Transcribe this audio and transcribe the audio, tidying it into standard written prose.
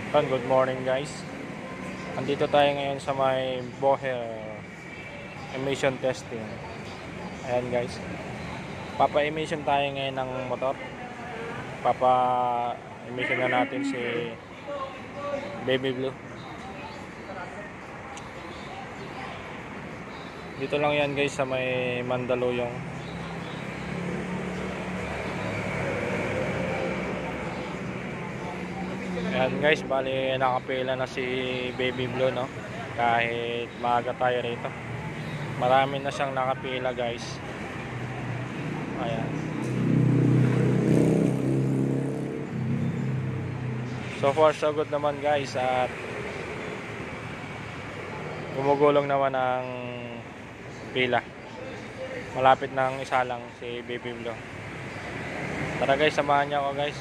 Good morning guys. Andito tayo ngayon sa may Boher emission testing. Ayan guys. Papa-emission tayo ngayon ng motor. Papa-emission na natin si Baby Blue. Dito lang yan guys sa may Mandaluyong. Ayan guys, bali nakapila na si Baby Blue, no? Kahit maaga tayo rito. Marami na siyang nakapila guys. Ayan. So far so good naman guys, at gumugulong naman ang pila. Malapit ng isa lang si Baby Blue. Tara guys, samahan niyo ako guys.